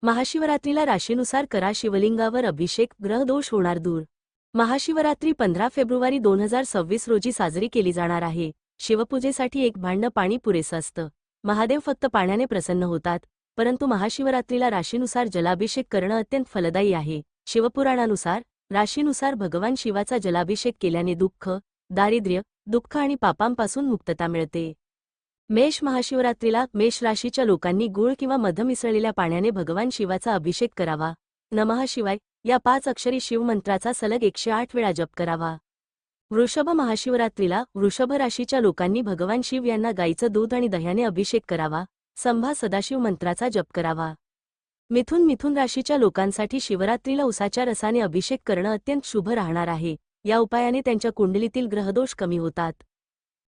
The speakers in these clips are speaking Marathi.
महाशिवरात्रीला राशीनुसार करा शिवलिंगावर अभिषेक, ग्रहदोष होणार दूर। महाशिवरात्री 15 फेब्रुवारी 2026 रोजी साजरी केली जाणार आहे। शिवपूजेसाठी एक भांड पाणी पुरेसं असतं। महादेव फक्त पाण्याने प्रसन्न होतात, परंतु महाशिवरात्रीला राशीनुसार जलाभिषेक करणं अत्यंत फलदायी आहे। शिवपुराणानुसार राशीनुसार भगवान शिवाचा जलाभिषेक केल्याने दुःख, दारिद्र्य, दुःख आणि पापांपासून मुक्तता मिळते। मेष महाशिवरात्रीला मेष राशीच्या लोकांनी गूळ किंवा मध मिसळलेल्या पाण्याने भगवान शिवाचा अभिषेक करावा। नमः शिवाय या 5 अक्षरी शिवमंत्राचा सलग 108 वेळा जप करावा। वृषभ महाशिवरात्रीला वृषभ राशीच्या लोकांनी भगवान शिव यांना गाईचं दूध आणि दह्याने अभिषेक करावा। संभा सदाशिव मंत्राचा जप करावा। मिथुन राशीच्या लोकांसाठी शिवरात्रीला उसाच्या रसाने अभिषेक करणं अत्यंत शुभ राहणार आहे। या उपायाने त्यांच्या कुंडलीतील ग्रहदोष कमी होतात।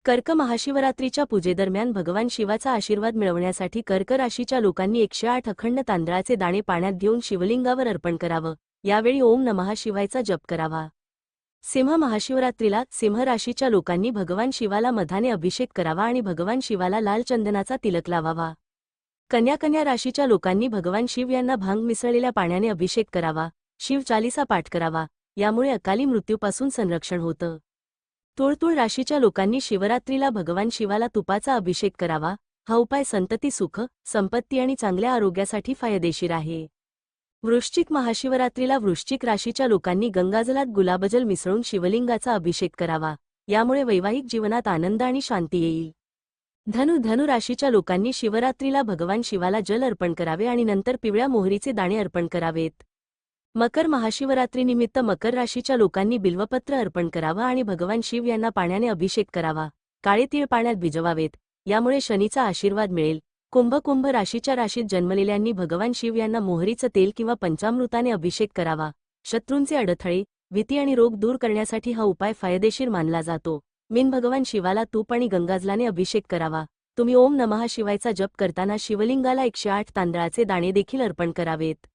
कर्क महाशिवरात्रीच्या पूजेदरम्यान भगवान शिवाचा आशीर्वाद मिळवण्यासाठी कर्क राशीच्या लोकांनी 108 अखंड तांदळाचे दाणे पाण्यात घेऊन शिवलिंगावर अर्पण करावं। यावेळी ओम नमः शिवायचा जप करावा। सिंह महाशिवरात्रीला सिंह राशीच्या लोकांनी भगवान शिवाला मधाने अभिषेक करावा आणि भगवान शिवाला लाल चंदनाचा तिलक लावावा। कन्या राशीच्या लोकांनी भगवान शिव यांना भांग मिसळलेल्या पाण्याने अभिषेक करावा। शिव चालीसा पाठ करावा, यामुळे अकाली मृत्यूपासून संरक्षण होतं। तुळ राशीच्या लोकांनी शिवरात्रीला भगवान शिवाला तुपाचा अभिषेक करावा। हा उपाय संतती, सुख, संपत्ती आणि चांगल्या आरोग्यासाठी फायदेशीर आहे। वृश्चिक महाशिवरात्रीला वृश्चिक राशीच्या लोकांनी गंगाजलात गुलाबजल मिसळून शिवलिंगाचा अभिषेक करावा। यामुळे वैवाहिक जीवनात आनंद आणि शांती येईल। धनु राशीच्या लोकांनी शिवरात्रीला भगवान शिवाला जल अर्पण करावे आणि नंतर पिवळ्या मोहरीचे दाणे अर्पण करावेत। मकर महाशिवरात्रीनिमित्त मकर राशीच्या लोकांनी बिल्वपत्र अर्पण करावं आणि भगवान शिव यांना पाण्याने अभिषेक करावा। काळे तीळ पाण्यात भिजवावेत, यामुळे शनीचा आशीर्वाद मिळेल। कुंभ राशीच्या राशीत जन्मलेल्यांनी भगवान शिव यांना मोहरीचं तेल किंवा पंचामृताने अभिषेक करावा। शत्रूंचे अडथळे, भीती आणि रोग दूर करण्यासाठी हा उपाय फायदेशीर मानला जातो। मीन भगवान शिवाला तूप आणि गंगाजलाने अभिषेक करावा। तुम्ही ओम नमः शिवायचा जप करताना शिवलिंगाला 108 तांदळाचे दाणे देखील अर्पण करावेत।